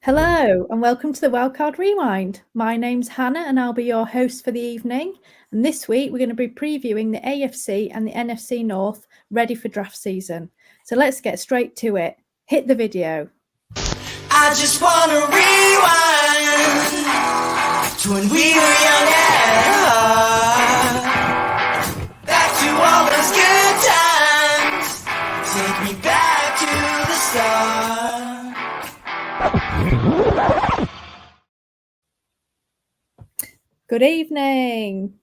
Hello and welcome to the Wildcard Rewind. My name's Hannah and I'll be your host for the evening. And this week we're going to be previewing the AFC and the NFC North ready for draft season. So let's get straight to it. Hit the video. I just want to rewind to when we were young at heart. Back to all those good times. Take me back to the start. Good evening.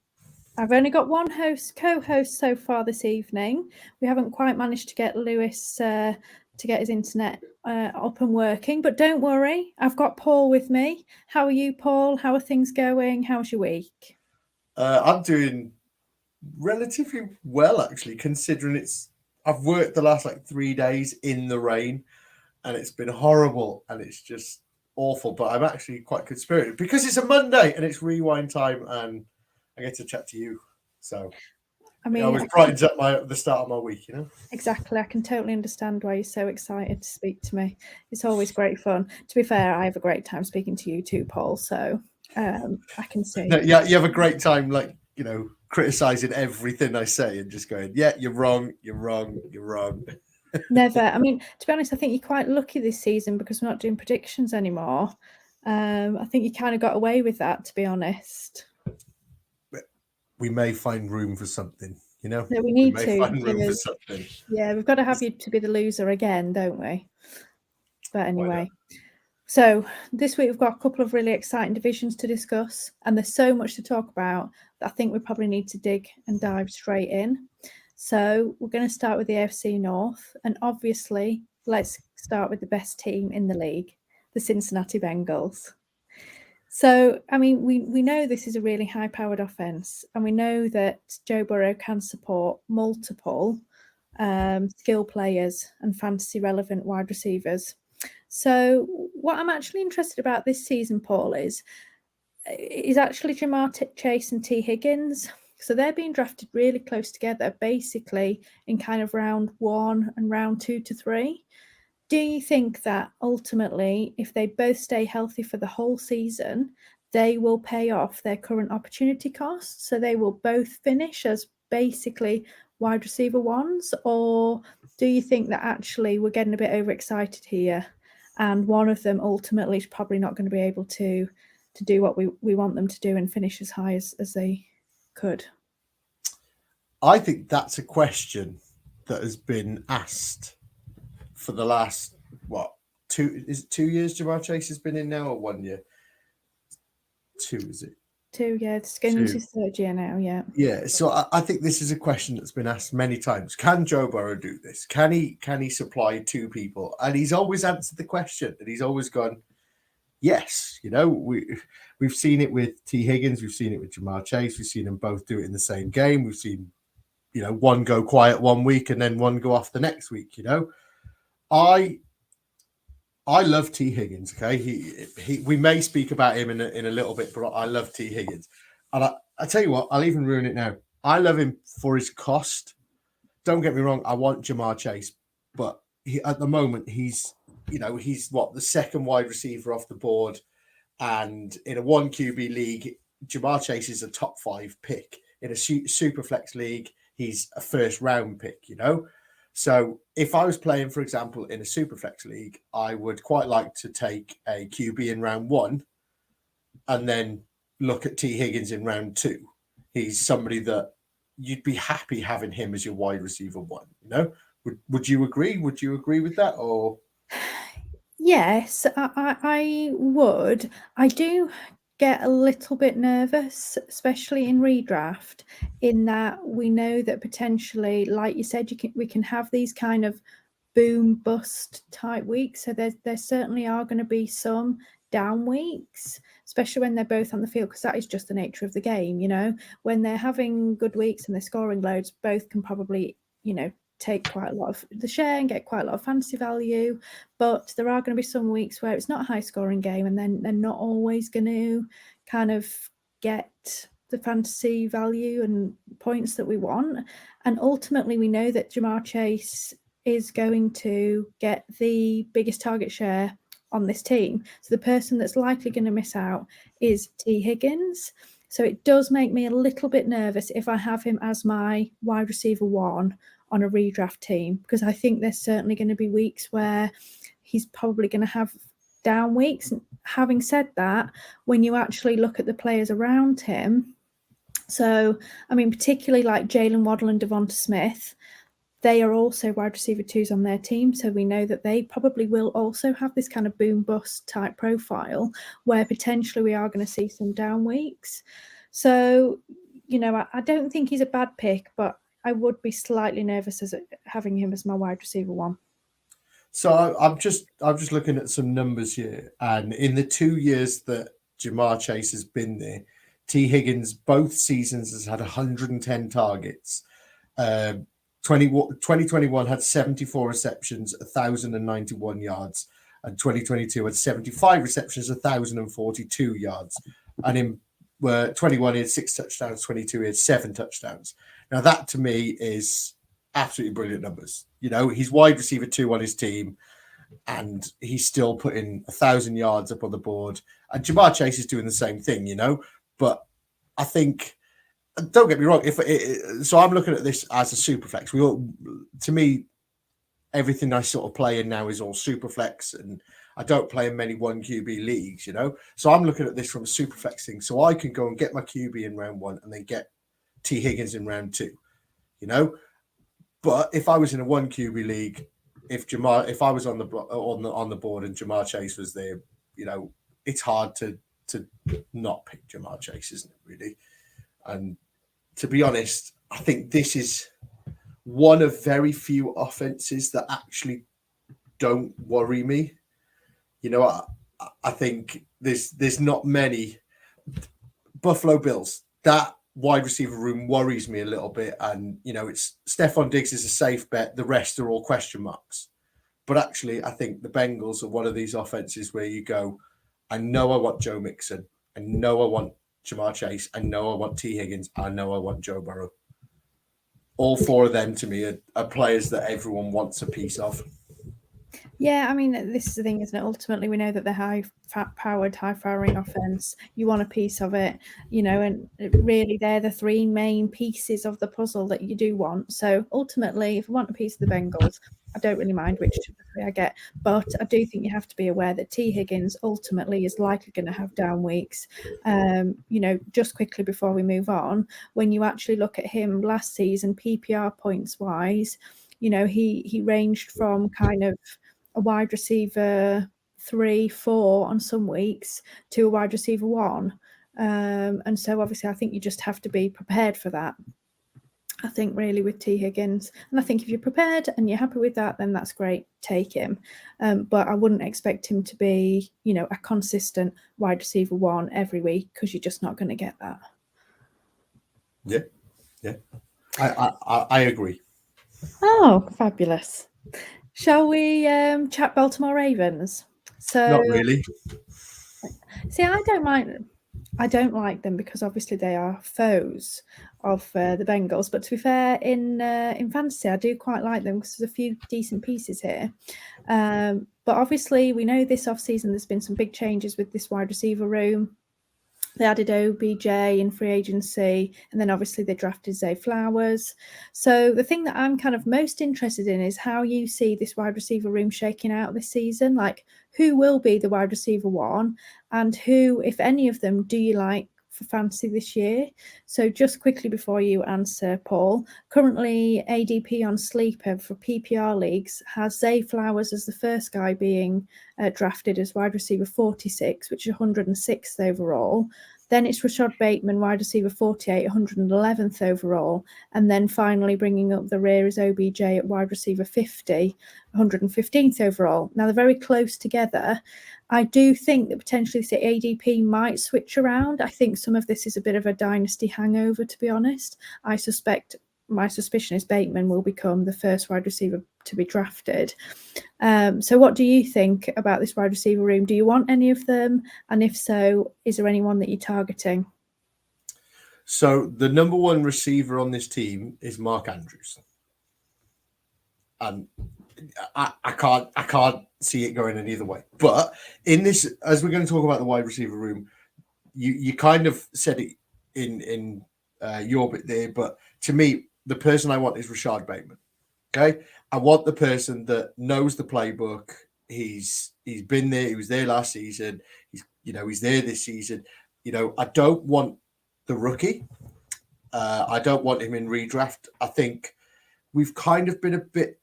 I've only got one co-host so far this evening. We haven't quite managed to get Lewis to get his internet up and working, but don't worry, I've got Paul with me. How are you, Paul? How are things going? How's your week? I'm doing relatively well, actually, considering I've worked the last 3 days in the rain and it's been horrible and it's just awful, but I'm actually quite good spirited because it's a Monday and it's rewind time and I get to chat to you. So I mean, it always brightens up the start of my week, you know? Exactly. I can totally understand why you're so excited to speak to me. It's always great fun. To be fair, I have a great time speaking to you too, Paul. So I can see. Yeah, you have a great time, criticizing everything I say and just going, yeah, you're wrong, you're wrong, you're wrong. Never. I mean, to be honest, I think you're quite lucky this season because we're not doing predictions anymore. I think you kind of got away with that, to be honest. We may find room for something, you know? No, we need to. Find room for something. Yeah, we've got to have you to be the loser again, don't we? But anyway. So this week we've got a couple of really exciting divisions to discuss, and there's so much to talk about that I think we probably need to dig and dive straight in. So we're going to start with the AFC North, and obviously let's start with the best team in the league, the Cincinnati Bengals. So, I mean, we know this is a really high-powered offense, and we know that Joe Burrow can support multiple skill players and fantasy-relevant wide receivers. So what I'm actually interested about this season, Paul, is actually Jamar Chase and T. Higgins. So they're being drafted really close together, basically in kind of round 1 and round 2 to 3. Do you think that ultimately, if they both stay healthy for the whole season, they will pay off their current opportunity costs? So they will both finish as basically wide receiver ones? Or do you think that actually we're getting a bit overexcited here and one of them ultimately is probably not going to be able to do what we want them to do and finish as high as they could? I think that's a question that has been asked for the last, 2 years Jamar Chase has been in now, or 1 year? 2, is it? 2, yeah. It's going into his 3rd year now, yeah. Yeah, so I think this is a question that's been asked many times. Can Joe Burrow do this? Can he supply 2 people? And he's always answered the question, and he's always gone, yes. You know, we've seen it with T. Higgins, we've seen it with Jamar Chase, we've seen them both do it in the same game. We've seen, one go quiet 1 week and then one go off the next week, I love T. Higgins. Okay, we may speak about him in a little bit, but I love T. Higgins, and I tell you what, I'll even ruin it now. I love him for his cost. Don't get me wrong. I want Jamar Chase, but at the moment he's the second wide receiver off the board, and in a 1 QB league, Jamar Chase is a top 5 pick. In a super flex league, he's a 1st round pick. So if I was playing, for example, in a Superflex league, I would quite like to take a QB in round 1 and then look at T. Higgins in round 2. He's somebody that you'd be happy having him as your wide receiver 1. Would you agree? Would you agree with that? Or yes, I would. I do get a little bit nervous, especially in redraft, in that we know that potentially, like you said, we can have these kind of boom bust type weeks. So there certainly are going to be some down weeks, especially when they're both on the field, because that is just the nature of the game. When they're having good weeks and they're scoring loads, both can probably take quite a lot of the share and get quite a lot of fantasy value. But there are going to be some weeks where it's not a high scoring game, and then they're not always going to kind of get the fantasy value and points that we want. And ultimately, we know that Jamar Chase is going to get the biggest target share on this team. So the person that's likely going to miss out is T. Higgins. So it does make me a little bit nervous if I have him as my wide receiver 1 on a redraft team, because I think there's certainly going to be weeks where he's probably going to have down weeks. Having said that, when you actually look at the players around him, so I mean, particularly like Jalen Waddle and Devonta Smith, they are also wide receiver 2s on their team. So we know that they probably will also have this kind of boom bust type profile where potentially we are going to see some down weeks. So, you know, I don't think he's a bad pick, but I would be slightly nervous as having him as my wide receiver 1. So I'm just looking at some numbers here, and in the 2 years that Jamar Chase has been there, T. Higgins both seasons has had 110 targets. 2021 had 74 receptions, 1,091 yards, and 2022 had 75 receptions, 1,042 yards. And in 21 he had 6 touchdowns, 22 he had 7 touchdowns. Now that to me is absolutely brilliant numbers. You know, he's wide receiver 2 on his team, and he's still putting 1,000 yards up on the board. And Jamar Chase is doing the same thing, you know. But I think, don't get me wrong, so I'm looking at this as a super flex. To me, everything I sort of play in now is all super flex, and I don't play in many 1 QB leagues, you know. So I'm looking at this from a super flex thing, so I can go and get my QB in round 1 and then get T. Higgins in round 2, you know. But if I was in a 1 QB league, if I was on the board and Jamar Chase was there, you know, it's hard to not pick Jamar Chase, isn't it, really? And to be honest, I think this is one of very few offenses that actually don't worry me. You know, I think there's not many. Buffalo Bills, that wide receiver room worries me a little bit. And, you know, it's Stephon Diggs is a safe bet. The rest are all question marks. But actually, I think the Bengals are one of these offenses where you go, I know I want Joe Mixon. I know I want Jamar Chase. I know I want T. Higgins. I know I want Joe Burrow. All 4 of them, to me, are players that everyone wants a piece of. Yeah, I mean, this is the thing, isn't it? Ultimately, we know that the high-powered, high-firing offense, you want a piece of it, you know, and really they're the 3 main pieces of the puzzle that you do want. So ultimately, if I want a piece of the Bengals, I don't really mind which 2 or 3 I get. But I do think you have to be aware that T. Higgins ultimately is likely going to have down weeks. You know, just quickly before we move on, when you actually look at him last season, PPR points-wise, you know, he ranged from kind of a wide receiver 3, 4 on some weeks to a wide receiver 1. And so obviously I think you just have to be prepared for that. I think really with T. Higgins. And I think if you're prepared and you're happy with that, then that's great. Take him. But I wouldn't expect him to be, you know, a consistent wide receiver 1 every week, because you're just not going to get that. Yeah. I agree. Oh, fabulous. Shall we chat Baltimore Ravens? So Not really. See, I don't like them because obviously they are foes of the Bengals. But to be fair, in fantasy, I do quite like them because there's a few decent pieces here. But obviously, we know this offseason there's been some big changes with this wide receiver room. They added OBJ in free agency, and then obviously they drafted Zay Flowers. So the thing that I'm kind of most interested in is how you see this wide receiver room shaking out this season. Like, who will be the wide receiver 1, and who, if any of them, do you like for fantasy this year? So just quickly before you answer, Paul, currently ADP on Sleeper for PPR leagues has Zay Flowers as the first guy being drafted as wide receiver 46, which is 106th overall. Then it's Rashad Bateman, wide receiver 48, 111th overall. And then finally bringing up the rear is OBJ at wide receiver 50, 115th overall. Now, they're very close together. I do think that potentially the ADP might switch around. I think some of this is a bit of a dynasty hangover, to be honest. My suspicion is Bateman will become the first wide receiver to be drafted. So what do you think about this wide receiver room? Do you want any of them? And if so, is there anyone that you're targeting? So the number 1 receiver on this team is Mark Andrews. And I can't see it going any other way. But in this, as we're going to talk about the wide receiver room, you kind of said it in your bit there, but to me, the person I want is Rashad Bateman. Okay, I want the person that knows the playbook. He's been there. He was there last season. He's there this season. I don't want the rookie. I don't want him in redraft. I think we've kind of been a bit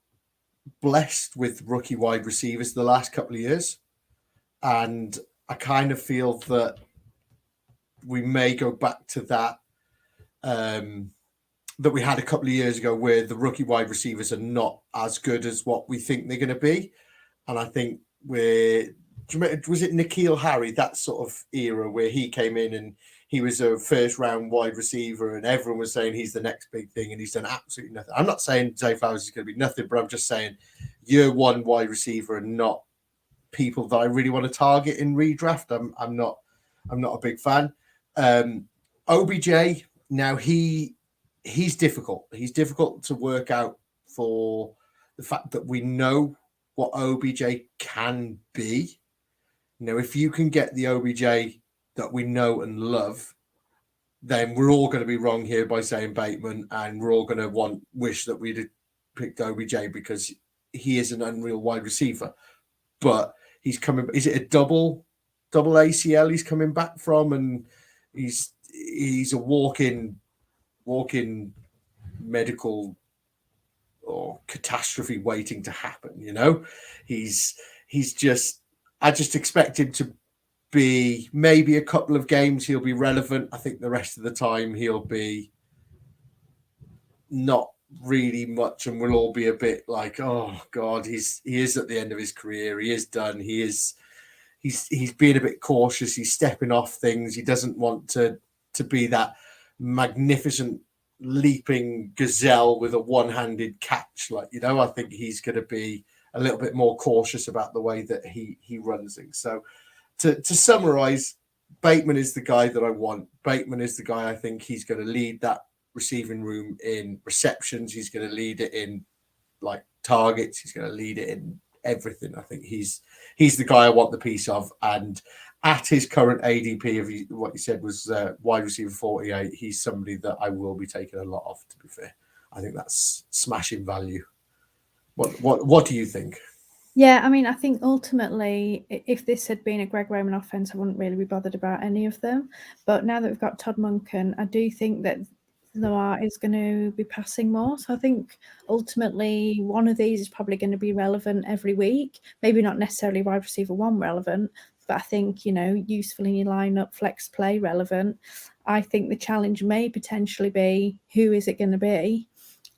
blessed with rookie wide receivers the last couple of years, and I kind of feel that we may go back to that that we had a couple of years ago, where the rookie wide receivers are not as good as what we think they're going to be. And I think was it N'Keal Harry, that sort of era where he came in and he was a first round wide receiver and everyone was saying he's the next big thing and he's done absolutely nothing. I'm not saying Zay Flowers is going to be nothing, but I'm just saying year one wide receiver and not people that I really want to target in redraft. I'm not a big fan. OBJ, now he's difficult. He's difficult to work out for the fact that we know what OBJ can be. If you can get the OBJ that we know and love, then we're all going to be wrong here by saying Bateman, and we're all going to wish that we'd have picked OBJ because he is an unreal wide receiver. But he's coming. Is it a double ACL he's coming back from, and he's a walk-in medical or catastrophe waiting to happen. I just expect him to be maybe a couple of games he'll be relevant. I think the rest of the time he'll be not really much, and we'll all be a bit like, oh God, he is at the end of his career. He is done. He's being a bit cautious. He's stepping off things. He doesn't want to be that magnificent leaping gazelle with a one-handed catch. I think he's going to be a little bit more cautious about the way that he runs things. So to summarize, Bateman is the guy that I want. Bateman is the guy I think he's going to lead that receiving room in receptions. He's going to lead it in targets. He's going to lead it in everything. I think he's the guy I want the piece of. And at his current ADP of what you said was wide receiver 48, he's somebody that I will be taking a lot of, to be fair. I think that's smashing value. What do you think? Yeah, I think ultimately, if this had been a Greg Roman offense, I wouldn't really be bothered about any of them. But now that we've got Todd Monken, I do think that Lamar is going to be passing more. So I think ultimately one of these is probably going to be relevant every week. Maybe not necessarily wide receiver 1 relevant, but I think, useful in your lineup, flex play relevant. I think the challenge may potentially be, who is it going to be?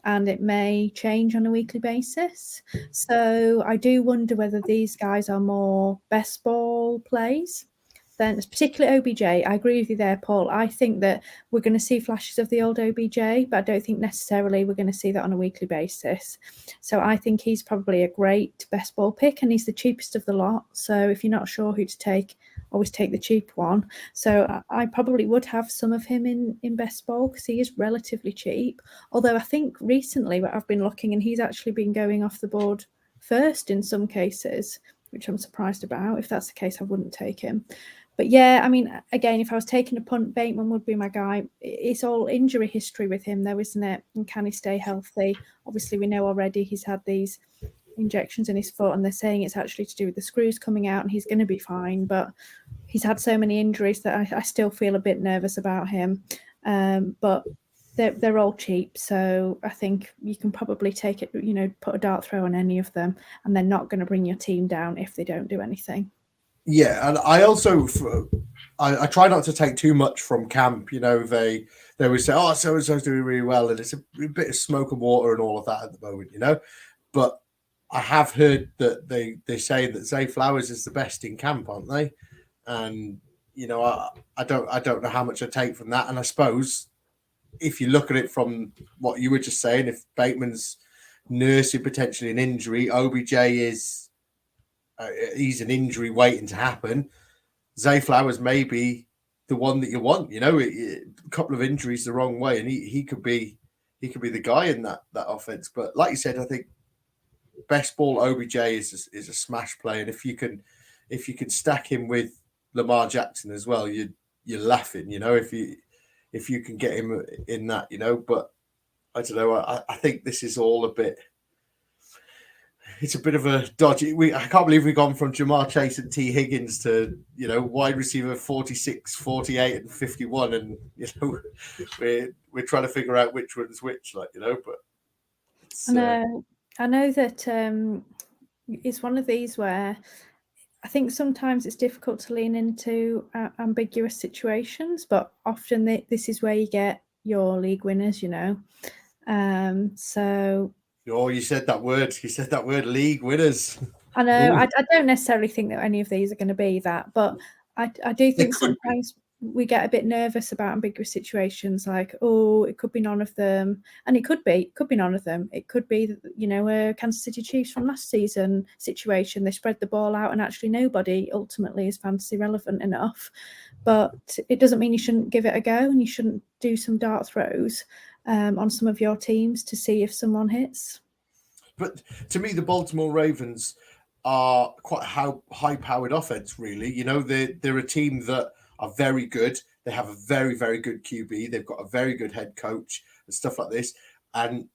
And it may change on a weekly basis. So I do wonder whether these guys are more best ball plays. Then, particularly OBJ, I agree with you there, Paul. I think that we're going to see flashes of the old OBJ, but I don't think necessarily we're going to see that on a weekly basis. So I think he's probably a great best ball pick, and he's the cheapest of the lot. So if you're not sure who to take, always take the cheap one. So I probably would have some of him in best ball because he is relatively cheap. Although I think recently I've been looking and he's actually been going off the board first in some cases, which I'm surprised about. If that's the case, I wouldn't take him. But yeah, again, if I was taking a punt, Bateman would be my guy. It's all injury history with him though, isn't it? And can he stay healthy? Obviously, we know already he's had these injections in his foot and they're saying it's actually to do with the screws coming out and he's going to be fine. But he's had so many injuries that I still feel a bit nervous about him. But they're all cheap. So I think you can probably take it, put a dart throw on any of them and they're not going to bring your team down if they don't do anything. Yeah, and I also I try not to take too much from camp. They always say, "Oh, so and so's doing really well," and it's a bit of smoke and water and all of that at the moment, But I have heard that they say that Zay Flowers is the best in camp, aren't they? And I don't know how much I take from that. And I suppose if you look at it from what you were just saying, if Bateman's nursing potentially an injury, OBJ is. He's an injury waiting to happen. Zay Flowers may be the one that you want. A couple of injuries the wrong way, and he could be the guy in that offense. But like you said, I think best ball OBJ is a smash play, and if you can stack him with Lamar Jackson as well, you're laughing, if you can get him in that, But I don't know. I think this is all a bit. It's a bit of a dodgy. I can't believe we've gone from Jamar Chase and T. Higgins to wide receiver 46, 48, and 51, and we're trying to figure out which one's which, But I know that it's one of these where I think sometimes it's difficult to lean into ambiguous situations, but often this is where you get your league winners, So. Oh, you said that word. You said that word, league winners. I know. I don't necessarily think that any of these are going to be that, but I do think sometimes we get a bit nervous about ambiguous situations, like, oh, it could be none of them, and it could be none of them. It could be, a Kansas City Chiefs from last season situation. They spread the ball out, and actually nobody ultimately is fantasy relevant enough. But it doesn't mean you shouldn't give it a go, and you shouldn't do some dart throws on some of your teams to see if someone hits. But to me, the Baltimore Ravens are quite a high-powered offense, really. They're a team that are very good. They have a very, very good QB. They've got a very good head coach and stuff like this. And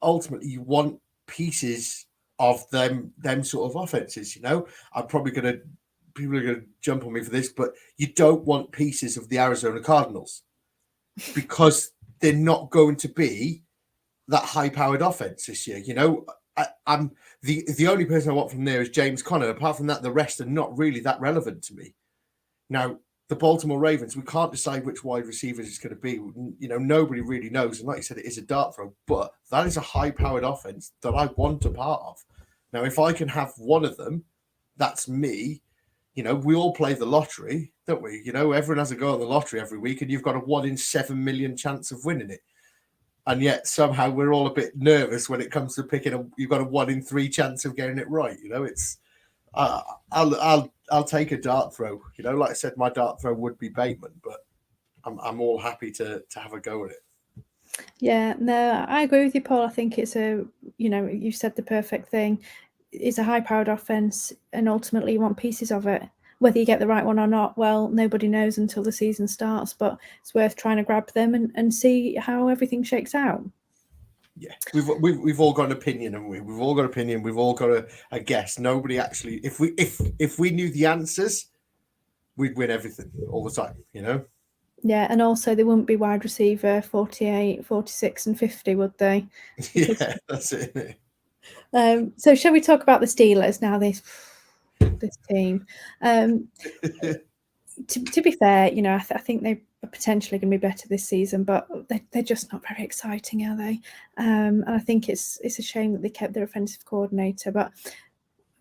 ultimately, you want pieces of them sort of offenses, I'm probably people are going to jump on me for this, but you don't want pieces of the Arizona Cardinals because they're not going to be that high-powered offense this year. I'm the only person I want from there is James Conner. Apart from that, the rest are not really that relevant to me. Now, the Baltimore Ravens, we can't decide which wide receivers it's going to be. Nobody really knows. And like you said, it is a dart throw, but that is a high-powered offense that I want a part of. Now, if I can have one of them, that's me. We all play the lottery, don't we? Everyone has a go at the lottery every week, and you've got a 1 in 7 million chance of winning it. And yet somehow we're all a bit nervous when it comes to picking you've got a 1 in 3 chance of getting it right. It's I'll take a dart throw. Like I said, my dart throw would be Bateman, but I'm all happy to have a go at it. Yeah, no, I agree with you, Paul. I think it's you said the perfect thing. It's a high-powered offense, and ultimately you want pieces of it. Whether you get the right one or not, well, nobody knows until the season starts, but it's worth trying to grab them and see how everything shakes out. Yeah, we've all got an opinion, haven't we? We've all got an opinion. We've all got a guess. Nobody actually, if we knew the answers, we'd win everything all the time, Yeah, and also they wouldn't be wide receiver 48, 46, and 50, would they? Yeah, that's it. So shall we talk about the Steelers now? This team. To be fair, I think they are potentially going to be better this season, but they're just not very exciting, are they? And I think it's a shame that they kept their offensive coordinator. But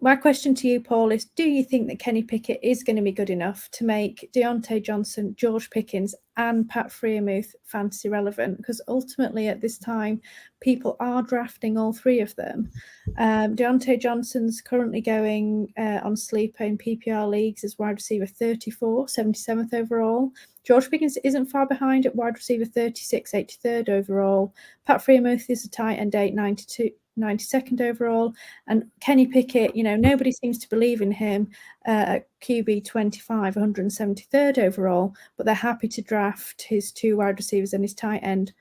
my question to you, Paul, is do you think that Kenny Pickett is going to be good enough to make Deontay Johnson, George Pickens, and Pat Freiermuth fantasy relevant? Because ultimately at this time, people are drafting all three of them. Deontay Johnson's currently going on sleeper in PPR leagues as wide receiver 34, 77th overall. George Pickens isn't far behind at wide receiver 36, 83rd overall. Pat Freiermuth is a tight end 8, 92nd overall, and Kenny Pickett, nobody seems to believe in him at QB 25, 173rd overall, but they're happy to draft his 2 wide receivers and his tight end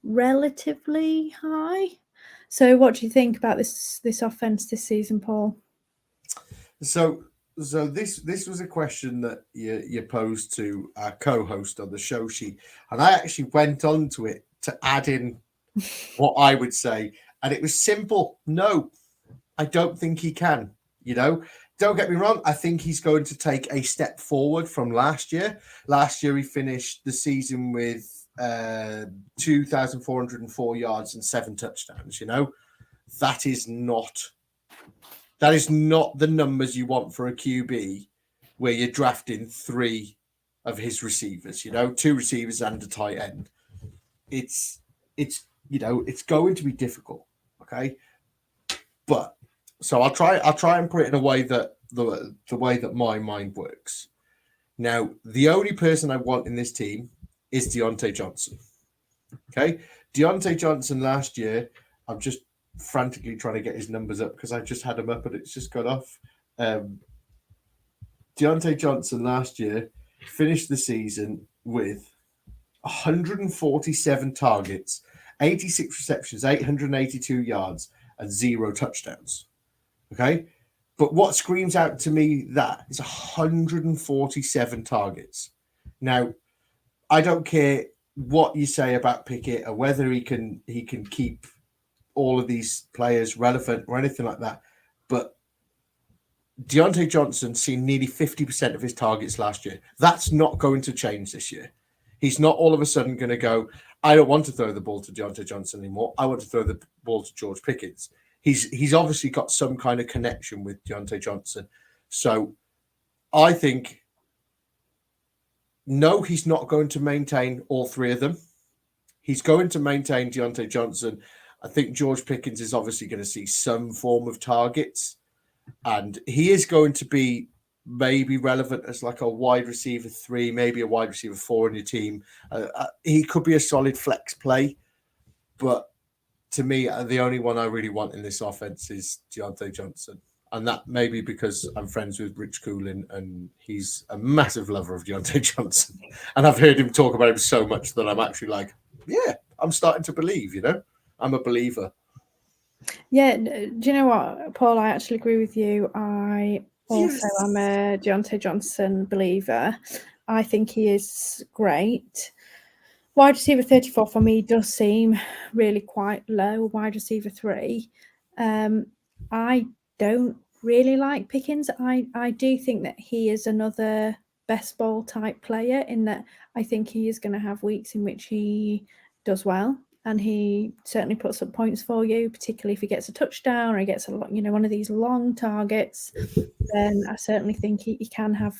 relatively high. So what do you think about this offense this season, Paul? So this was a question that you posed to our co-host on the show sheet, and I actually went on to it to add in what I would say. And it was simple. No, I don't think he can. Don't get me wrong. I think he's going to take a step forward from last year. Last year, he finished the season with 2,404 yards and 7 touchdowns. That is not the numbers you want for a QB where you're drafting 3 of his receivers, 2 receivers and a tight end. It's going to be difficult. Okay, but so I'll try and put it in a way that the way that my mind works. Now, the only person I want in this team is Deontay Johnson. Okay, Deontay Johnson last year, I'm just frantically trying to get his numbers up because I just had him up and it's just got off. Deontay Johnson last year finished the season with 147 targets, 86 receptions, 882 yards, and 0 touchdowns. Okay. But what screams out to me that is 147 targets. Now, I don't care what you say about Pickett or whether he can keep all of these players relevant or anything like that. But Deontay Johnson seen nearly 50% of his targets last year. That's not going to change this year. He's not all of a sudden going to go, I don't want to throw the ball to Deontay Johnson anymore. I want to throw the ball to George Pickens. He's obviously got some kind of connection with Deontay Johnson. So I think, no, he's not going to maintain all three of them. He's going to maintain Deontay Johnson. I think George Pickens is obviously going to see some form of targets. And he is going to be maybe relevant as like a wide receiver 3, maybe a wide receiver 4 in your team. He could be a solid flex play. But to me, the only one I really want in this offense is Deontay Johnson. And that may be because I'm friends with Rich Coolin and he's a massive lover of Deontay Johnson. And I've heard him talk about him so much that I'm actually like, yeah, I'm starting to believe, I'm a believer. Yeah, do you know what, Paul? I actually agree with you. I also am a Deontay Johnson believer. I think he is great. Wide receiver 34 for me does seem really quite low. Wide receiver 3. I don't really like Pickens. I do think that he is another best ball type player in that I think he is going to have weeks in which he does well. And he certainly puts up points for you, particularly if he gets a touchdown or he gets one of these long targets. Then I certainly think he can have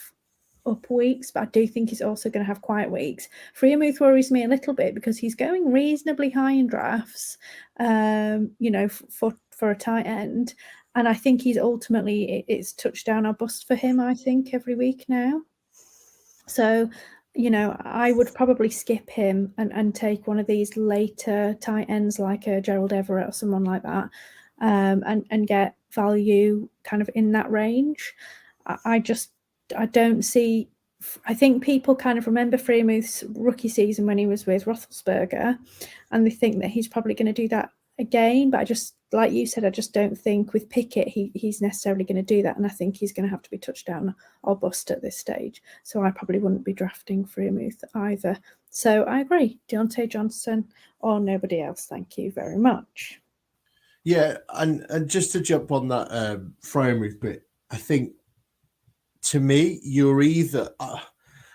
up weeks, but I do think he's also going to have quiet weeks. Freiermuth worries me a little bit because he's going reasonably high in drafts, for a tight end. And I think he's ultimately, it's touchdown or bust for him, I think, every week now. So, I would probably skip him and take one of these later tight ends like a Gerald Everett or someone like that, and get value kind of in that range. I don't see. I think people kind of remember Freiermuth's rookie season when he was with Roethlisberger, and they think that he's probably going to do that again. But I just, like you said, I just don't think with Pickett he's necessarily going to do that, and I think he's going to have to be touchdown or bust at this stage. So I probably wouldn't be drafting Freiermuth either. So I agree, Deontay Johnson or nobody else. Thank you very much. Yeah, and just to jump on that Freiermuth bit, I think to me you're either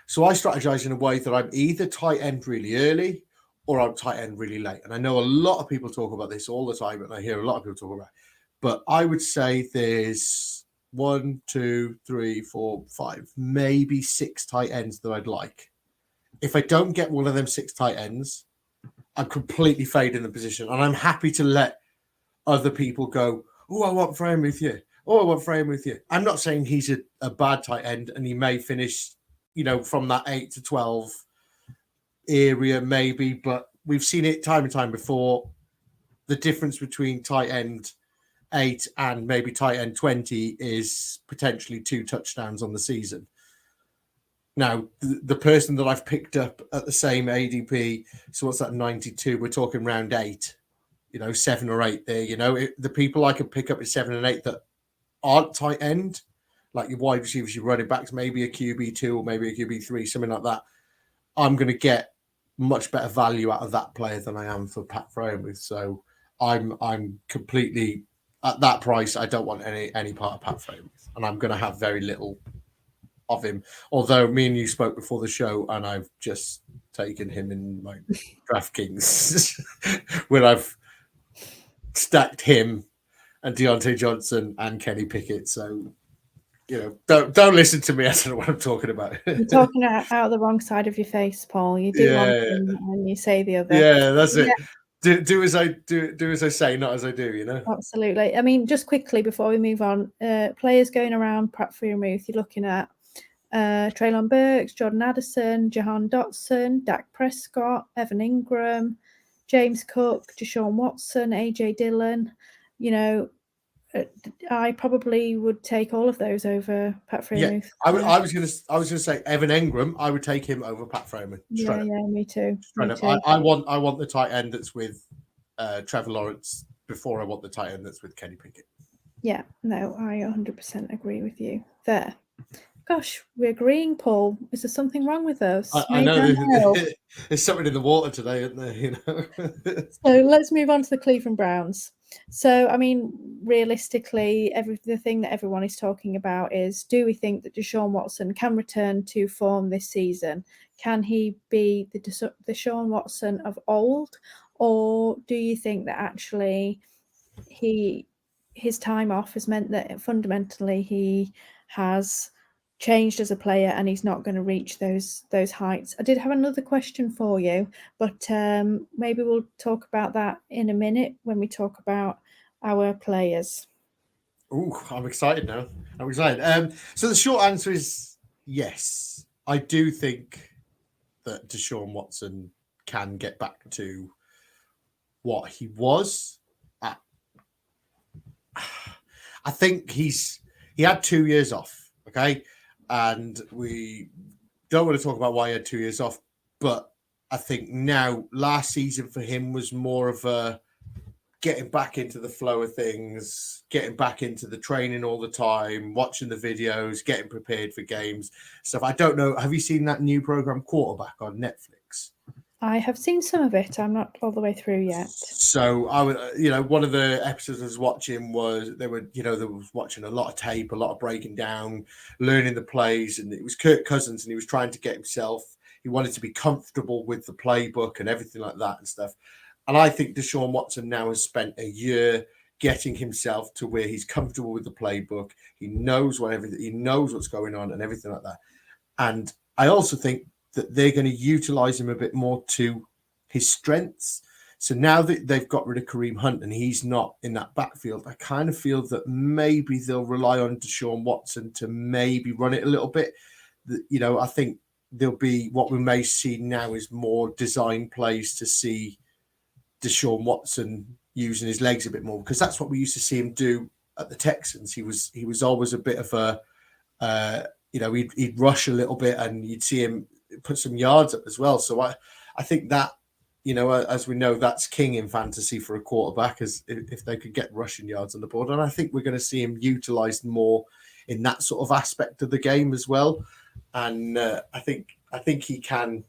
so I strategize in a way that I'm either tight end really early or I'm tight end really late. And I know a lot of people talk about this all the time, and I hear a lot of people talk about it. But I would say there's 1, 2, 3, 4, 5, maybe 6 tight ends that I'd like. If I don't get one of them 6 tight ends, I'm completely fading the position. And I'm happy to let other people go, oh, I want Freiermuth here. Oh, I want Freiermuth here. I'm not saying he's a bad tight end and he may finish, from that 8 to 12 area maybe, but we've seen it time and time before. The difference between tight end 8 and maybe tight end 20 is potentially 2 touchdowns on the season. Now, the person that I've picked up at the same ADP, so what's that, 92? We're talking round 8, 7 or 8 there. The people I could pick up at 7 and 8 that aren't tight end, like your wide receivers, your running backs, maybe a QB2 or maybe a QB3, something like that. I'm going to get much better value out of that player than I am for Pat Freiermuth. So I'm completely at that price. I don't want any part of Pat Freiermuth, and I'm going to have very little of him. Although me and you spoke before the show, and I've just taken him in my DraftKings when I've stacked him and Deontay Johnson and Kenny Pickett. So don't listen to me. I don't know what I'm talking about. You're talking out of the wrong side of your face, Paul. You do one thing and you say the other. Yeah, that's it. Do as I say, not as I do. Absolutely. I mean, just quickly before we move on, players going around Pat Freiermuth, you're looking at Treylon Burks, Jordan Addison, Jahan Dotson, Dak Prescott, Evan Ingram, James Cook, Deshaun Watson, AJ Dillon. You know, I probably would take all of those over Pat Freiermuth. Yeah, I was gonna say Evan Engram. I would take him over Pat Freiermuth. Yeah, me too. Straight Me up. too. I want the tight end that's with Trevor Lawrence before I want the tight end that's with Kenny Pickett. Yeah, no, I 100% agree with you there. Gosh, we're agreeing, Paul. Is there something wrong with us? I know there's something in the water today, isn't there? You know. So let's move on to the Cleveland Browns. So, I mean, realistically, the thing that everyone is talking about is, do we think that Deshaun Watson can return to form this season? Can he be the Deshaun Watson of old? Or do you think that actually his time off has meant that fundamentally he has changed as a player and he's not going to reach those heights? I did have another question for you, but maybe we'll talk about that in a minute when we talk about our players. Oh, I'm excited now. I'm excited. So the short answer is yes. I do think that Deshaun Watson can get back to what he was. I think he had 2 years off, okay? And we don't want to talk about why he had 2 years off, but I think now last season for him was more of a getting back into the flow of things, getting back into the training all the time, watching the videos, getting prepared for games, stuff. I don't know. Have you seen that new program Quarterback on Netflix? I have seen some of it. I'm not all the way through yet. So I would, one of the episodes I was watching was they was watching a lot of tape, a lot of breaking down, learning the plays, and it was Kirk Cousins, and he was trying to get himself. He wanted to be comfortable with the playbook and everything like that and stuff. And I think Deshaun Watson now has spent a year getting himself to where he's comfortable with the playbook. He knows he knows what's going on and everything like that. And I also think that they're going to utilize him a bit more to his strengths. So now that they've got rid of Kareem Hunt and he's not in that backfield, I kind of feel that maybe they'll rely on Deshaun Watson to maybe run it a little bit. I think there'll be what we may see now is more design plays to see Deshaun Watson using his legs a bit more, because that's what we used to see him do at the Texans. He was always a bit of a, he'd rush a little bit and you'd see him put some yards up as well. So I think that, as we know, that's king in fantasy for a quarterback, as if they could get rushing yards on the board. And I think we're going to see him utilized more in that sort of aspect of the game as well. And I think he can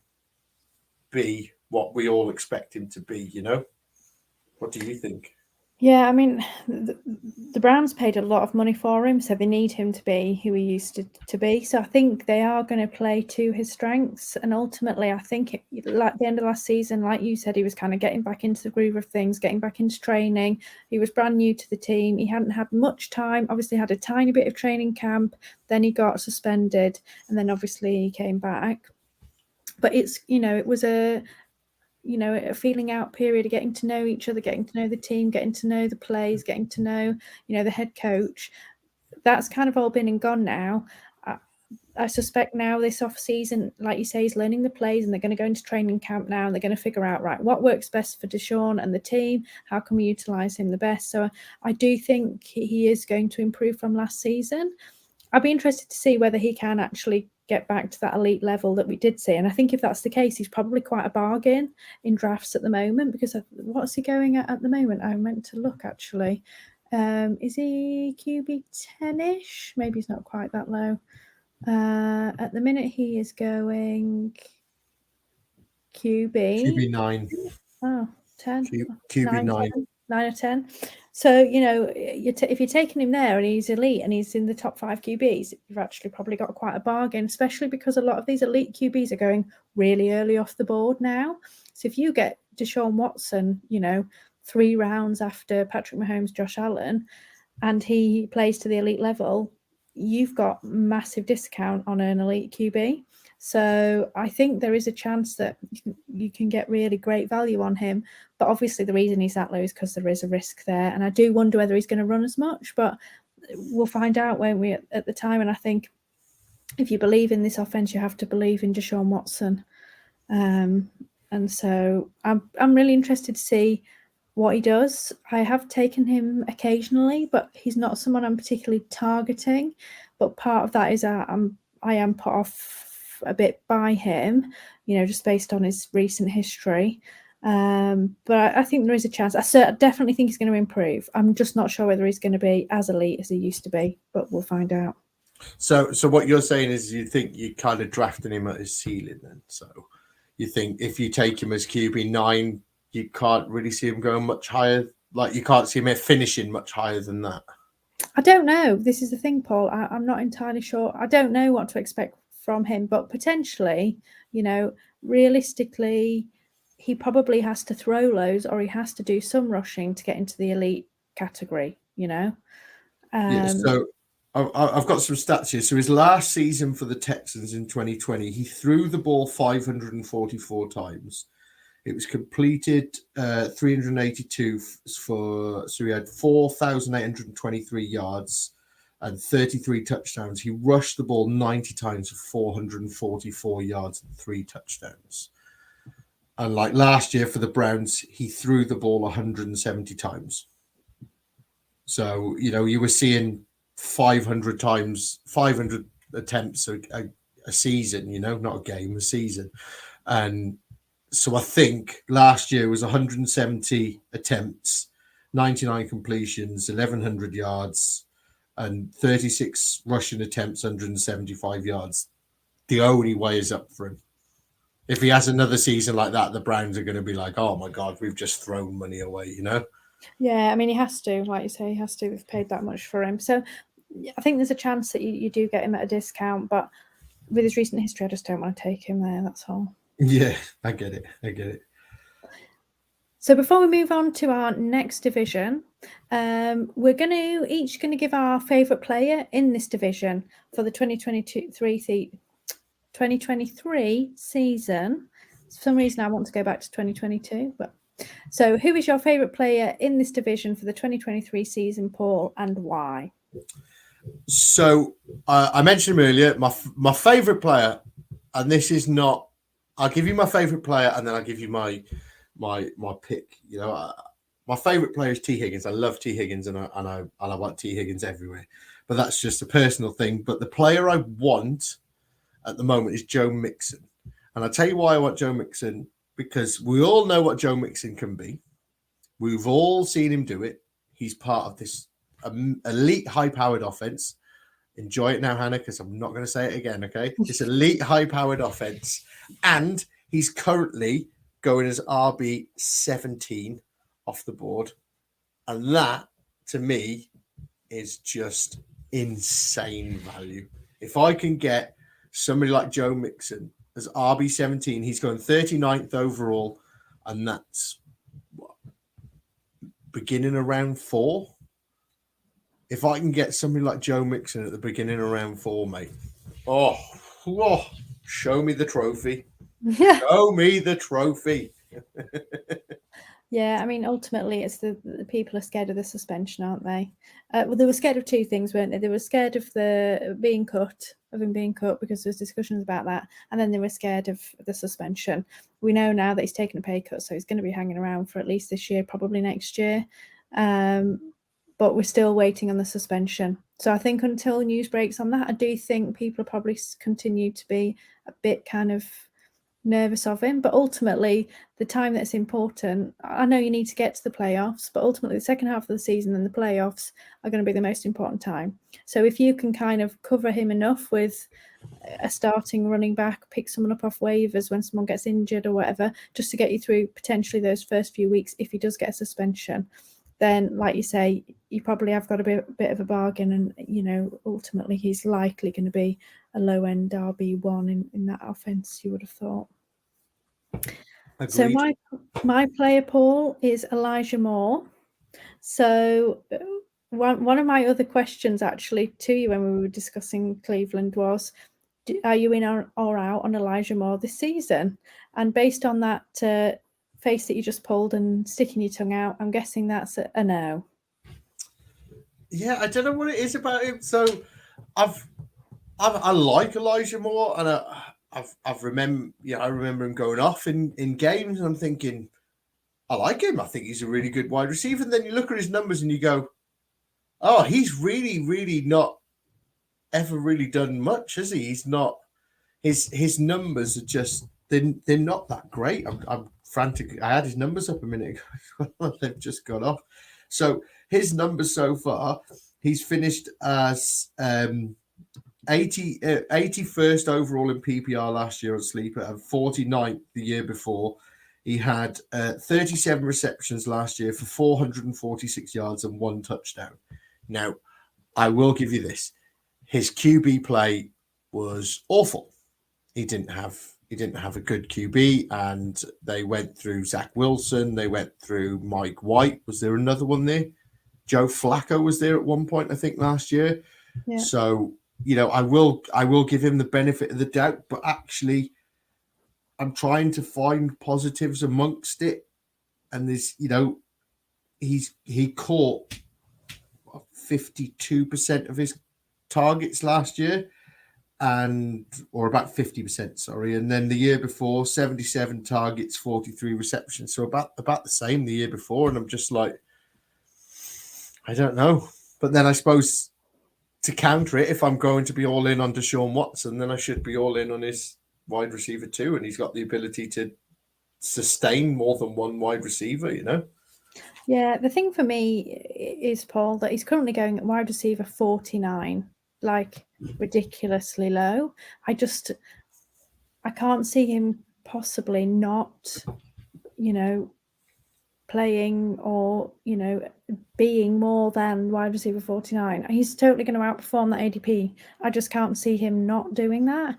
be what we all expect him to be. What do you think? Yeah, I mean, the Browns paid a lot of money for him, so they need him to be who he used to be. So I think they are going to play to his strengths. And ultimately, I think like the end of last season, like you said, he was kind of getting back into the groove of things, getting back into training. He was brand new to the team. He hadn't had much time, obviously had a tiny bit of training camp. Then he got suspended and then obviously he came back. But it was a feeling out period of getting to know each other, getting to know the team, getting to know the plays, getting to know, the head coach. That's kind of all been and gone now. I suspect now this off season, like you say, he's learning the plays and they're going to go into training camp now and they're going to figure out, right, what works best for Deshaun and the team? How can we utilize him the best? So I do think he is going to improve from last season. I'd be interested to see whether he can actually get back to that elite level that we did see. And I think if that's the case, he's probably quite a bargain in drafts at the moment, because what's he going at the moment? I meant to look actually. Is he QB 10-ish? Maybe he's not quite that low. At the minute, he is going QB 9. Oh, 10. QB 9. 9 or 10. So, if you're taking him there and he's elite and he's in the top 5 QBs, you've actually probably got quite a bargain, especially because a lot of these elite QBs are going really early off the board now. So if you get Deshaun Watson, 3 rounds after Patrick Mahomes, Josh Allen, and he plays to the elite level, you've got massive discount on an elite QB. So I think there is a chance that you can get really great value on him. But obviously the reason he's that low is because there is a risk there. And I do wonder whether he's going to run as much, but we'll find out, won't we, at the time. And I think if you believe in this offense, you have to believe in Deshaun Watson. And so I'm really interested to see what he does. I have taken him occasionally, but he's not someone I'm particularly targeting. But part of that is I am put off a bit by him, just based on his recent history. But I think there is a chance. I definitely think he's going to improve. I'm just not sure whether he's going to be as elite as he used to be, but we'll find out. So what you're saying is you think you're kind of drafting him at his ceiling then. So you think if you take him as QB9, you can't really see him going much higher. Like you can't see him finishing much higher than that. I don't know. This is the thing, Paul. I'm not entirely sure. I don't know what to expect from him, but potentially, realistically, he probably has to throw loads or he has to do some rushing to get into the elite category, Yeah, so I've got some stats here. So his last season for the Texans in 2020, he threw the ball 544 times. It was completed 382 so he had 4,823 yards and 33 touchdowns. He rushed the ball 90 times for 444 yards and 3 touchdowns. And like last year for the Browns, he threw the ball 170 times. So, you were seeing 500 attempts a season, not a game, a season. And so I think last year was 170 attempts, 99 completions, 1,100 yards, and 36 rushing attempts, 175 yards. The only way is up for him. If he has another season like that, the Browns are going to be like, oh my God, we've just thrown money away, Yeah, I mean, he has to, like you say, he has to. We've paid that much for him. So I think there's a chance that you do get him at a discount, but with his recent history, I just don't want to take him there, that's all. Yeah, I get it. So before we move on to our next division, we're each going to give our favourite player in this division for the 2023 season. For some reason, I want to go back to 2022. But so, who is your favourite player in this division for the 2023 season, Paul, and why? So I mentioned him earlier. My favourite player, and this is not. I'll give you my favourite player, and then I'll give you my pick. My favourite player is T. Higgins. I love T. Higgins, and I want T. Higgins everywhere. But that's just a personal thing. But the player I want at the moment is Joe Mixon, and I'll tell you why I want Joe Mixon, because we all know what Joe Mixon can be. We've all seen him do it. He's part of this elite high-powered offense. Enjoy it now, Hannah, because I'm not going to say it again, okay? This elite high-powered offense. And he's currently going as RB 17 off the board. And that, to me, is just insane value. If I can get somebody like Joe Mixon as RB 17, he's going 39th overall, and that's beginning of round 4. If I can get somebody like Joe Mixon at the beginning of round 4, mate, show me the trophy. Show me the trophy. Yeah, I mean, ultimately, it's the people are scared of the suspension, aren't they? Well, they were scared of 2 things, weren't they? They were scared of him being cut, because there's discussions about that, and then they were scared of the suspension. We know now that he's taken a pay cut, so he's going to be hanging around for at least this year, probably next year. But we're still waiting on the suspension. So I think until news breaks on that, I do think people probably continue to be a bit kind of nervous of him. But ultimately, the time that's important, I know you need to get to the playoffs, but ultimately the second half of the season and the playoffs are going to be the most important time. So if you can kind of cover him enough with a starting running back, pick someone up off waivers when someone gets injured or whatever, just to get you through potentially those first few weeks if he does get a suspension, then, like you say, you probably have got a bit of a bargain, and ultimately he's likely going to be a low-end RB1 in that offense, you would have thought. Agreed. So my player, Paul, is Elijah Moore. So one of my other questions actually to you when we were discussing Cleveland was, are you in or out on Elijah Moore this season? And based on that face that you just pulled and sticking your tongue out, I'm guessing that's a no. Yeah, I don't know what it is about him. So I like Elijah Moore, and I remember him going off in games, and I'm thinking, I like him. I think he's a really good wide receiver. And then you look at his numbers and you go, oh, he's really, really not ever really done much, has he? He's not. His numbers are just they're not that great. I'm frantic. I had his numbers up a minute ago. They've just gone off. So his numbers so far, he's finished as 81st overall in PPR last year on Sleeper and 49th the year before. He had 37 receptions last year for 446 yards and 1 touchdown. Now, I will give you this. His QB play was awful. He didn't have a good QB, and they went through Zach Wilson. They went through Mike White. Was there another one there? Joe Flacco was there at one point, I think, last year. Yeah. So, I will give him the benefit of the doubt, but actually, I'm trying to find positives amongst it. And this, he caught 52% of his targets last year, or about 50%, sorry. And then the year before, 77 targets, 43 receptions. So about the same the year before. And I'm just like, I don't know. But then I suppose to counter it, if I'm going to be all in on Deshaun Watson, then I should be all in on his wide receiver too. And he's got the ability to sustain more than one wide receiver, Yeah, the thing for me is, Paul, that he's currently going at wide receiver 49, like ridiculously low. I can't see him possibly not, playing or, being more than wide receiver 49. He's totally going to outperform that ADP. I just can't see him not doing that.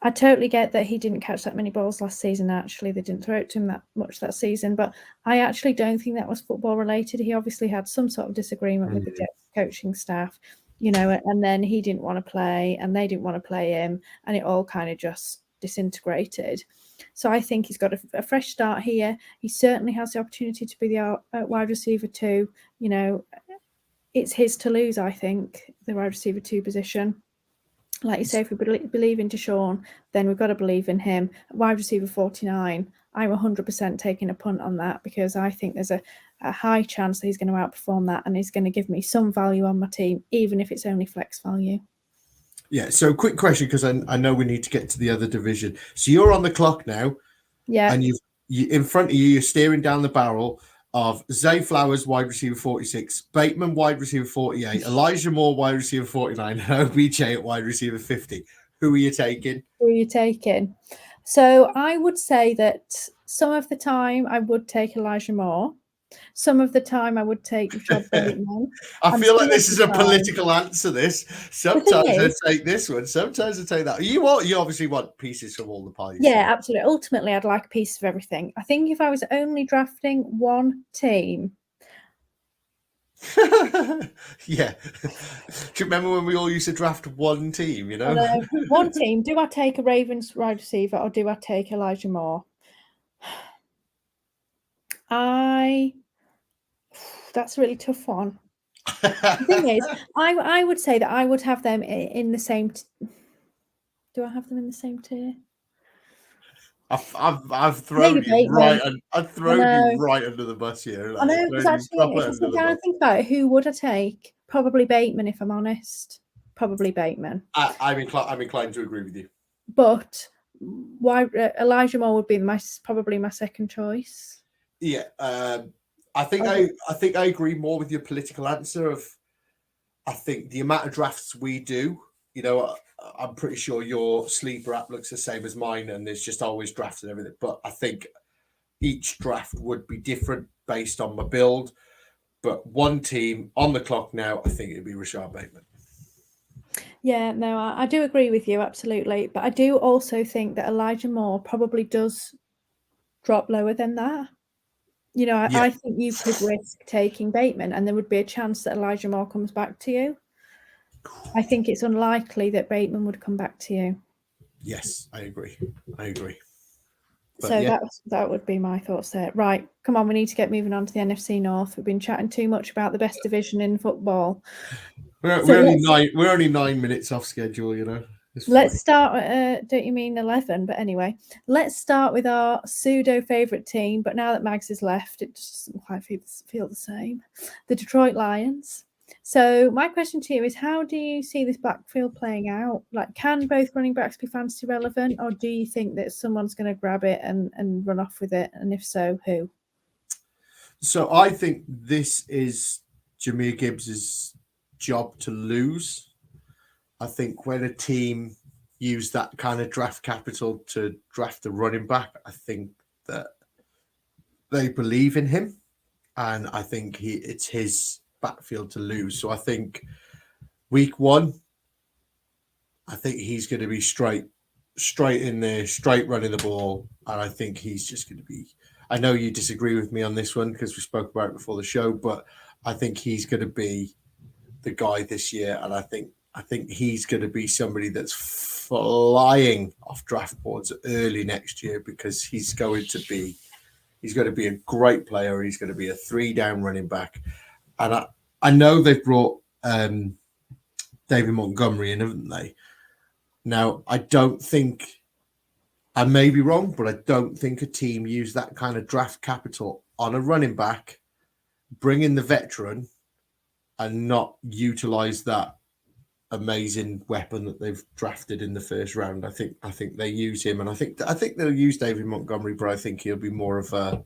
I totally get that he didn't catch that many balls last season. Actually, they didn't throw it to him that much that season, but I actually don't think that was football related. He obviously had some sort of disagreement with the Jets coaching staff, and then he didn't want to play and they didn't want to play him, and it all kind of just disintegrated. So I think he's got a fresh start here. He certainly has the opportunity to be the wide receiver 2. It's his to lose, I think, the wide receiver 2 position. Like you say, if we believe in Deshaun, then we've got to believe in him. Wide receiver 49, I'm 100% taking a punt on that, because I think there's a high chance that he's going to outperform that and he's going to give me some value on my team, even if it's only flex value. Yeah, so quick question, because I know we need to get to the other division. So you're on the clock now. Yeah. And you in front of you're staring down the barrel of Zay Flowers, wide receiver 46, Bateman, wide receiver 48, Elijah Moore, wide receiver 49, and OBJ at wide receiver 50. Who are you taking? So I would say that some of the time I would take Elijah Moore. Some of the time I would take Rashad Bateman. I feel like this is a political answer, this. Sometimes I take this one, sometimes I take that. You obviously want pieces from all the pies. Yeah, absolutely. Ultimately, I'd like a piece of everything. I think if I was only drafting one team. Yeah. Do you remember when we all used to draft one team, One team. Do I take a Ravens wide receiver or do I take Elijah Moore? That's a really tough one. The thing is, I would say that I would have them in the same. Do I have them in the same tier? I've thrown you right. I've thrown you right under the bus here. I know, because actually, if I think about it, who would I take? Probably Bateman, if I'm honest. Probably Bateman. I'm inclined to agree with you. But Elijah Moore would be probably my second choice. Yeah, I think I agree more with your political answer of. I think the amount of drafts we do, I'm pretty sure your sleeper app looks the same as mine, and there's just always drafts and everything. But I think each draft would be different based on my build. But one team on the clock now, I think it'd be Rashad Bateman. Yeah, no, I do agree with you, absolutely. But I do also think that Elijah Moore probably does drop lower than that. I think you could risk taking Bateman and there would be a chance that Elijah Moore comes back to you. I think it's unlikely that Bateman would come back to you. Yes, I agree. But so that would be my thoughts there. Right, come on, we need to get moving on to the NFC North. We've been chatting too much about the best division in football. We're only 9 minutes off schedule, Let's start. Don't you mean 11? But anyway, let's start with our pseudo favourite team. But now that Mags is left, it just doesn't quite feel the same. The Detroit Lions. So my question to you is, how do you see this backfield playing out? Like, can both running backs be fantasy relevant, or do you think that someone's going to grab it and run off with it? And if so, who? So I think this is Jahmyr Gibbs's job to lose. I think when a team use that kind of draft capital to draft a running back, I think that they believe in him, and I think it's his backfield to lose. So I think week 1, I think he's going to be straight in there, straight running the ball, and I think he's just going to be. I know you disagree with me on this one because we spoke about it before the show, but I think he's going to be the guy this year, and I think he's going to be somebody that's flying off draft boards early next year because he's going to be a great player. He's going to be a 3-down running back, and I know they've brought David Montgomery in, haven't they? Now I don't think, I may be wrong, but I don't think a team used that kind of draft capital on a running back, bring in the veteran, and not utilize that amazing weapon that they've drafted in the first round. I think they use him, and I think they'll use David Montgomery, but I think he'll be more of a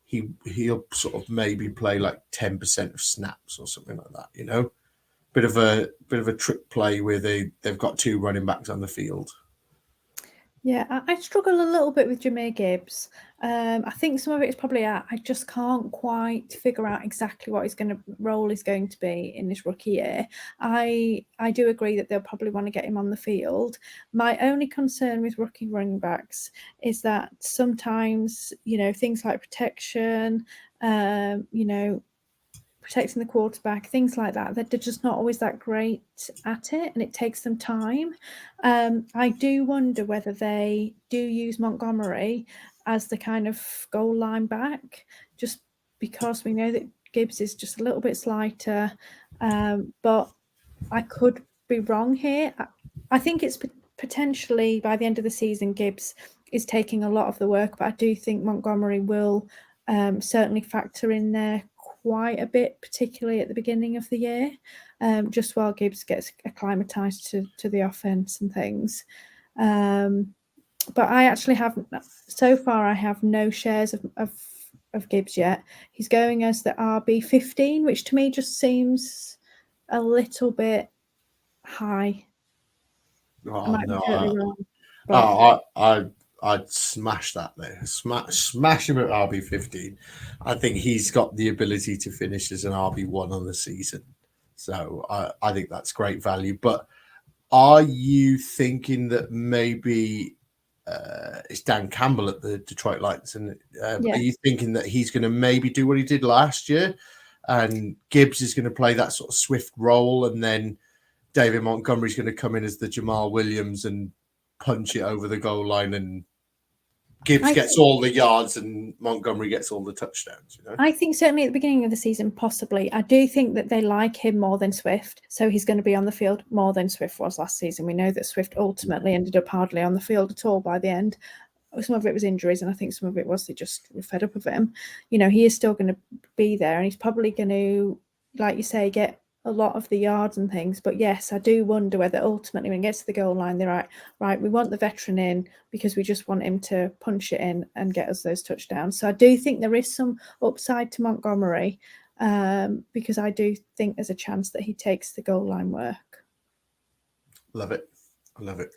he'll sort of maybe play like 10% of snaps or something like that. You know, bit of a trick play where they've got 2 running backs on the field. Yeah, I struggle a little bit with Jahmyr Gibbs. I think some of it is probably I just can't quite figure out exactly what his role is going to be in this rookie year. I do agree that they'll probably want to get him on the field. My only concern with rookie running backs is that sometimes, things like protection, protecting the quarterback, things like that, they're just not always that great at it, and it takes them time. I do wonder whether they do use Montgomery as the kind of goal line back, just because we know that Gibbs is just a little bit slighter, but I could be wrong here. I think it's potentially by the end of the season, Gibbs is taking a lot of the work, but I do think Montgomery will certainly factor in there quite a bit, particularly at the beginning of the year, just while Gibbs gets acclimatized to the offense and things. But I actually haven't, so far I have no shares of Gibbs yet. He's going as the RB15, which to me just seems a little bit high. Oh, no. I'd smash that there. Smash him at RB15. I think he's got the ability to finish as an RB1 on the season. So I think that's great value. But are you thinking that maybe it's Dan Campbell at the Detroit Lions? And Are you thinking that he's going to maybe do what he did last year? And Gibbs is going to play that sort of swift role, and then David Montgomery's going to come in as the Jamal Williams and punch it over the goal line, and Gibbs gets all the yards and Montgomery gets all the touchdowns. I think certainly at the beginning of the season, possibly. I do think that they like him more than Swift, so he's going to be on the field more than Swift was last season. We know that Swift ultimately ended up hardly on the field at all by the end. Some of it was injuries, and I think some of it was they just were fed up of him. He is still going to be there, and he's probably going to, like you say, get a lot of the yards and things. But yes, I do wonder whether ultimately when it gets to the goal line, they're right, we want the veteran in because we just want him to punch it in and get us those touchdowns. So I do think there is some upside to Montgomery, because I do think there's a chance that he takes the goal line work. Love it. I love it.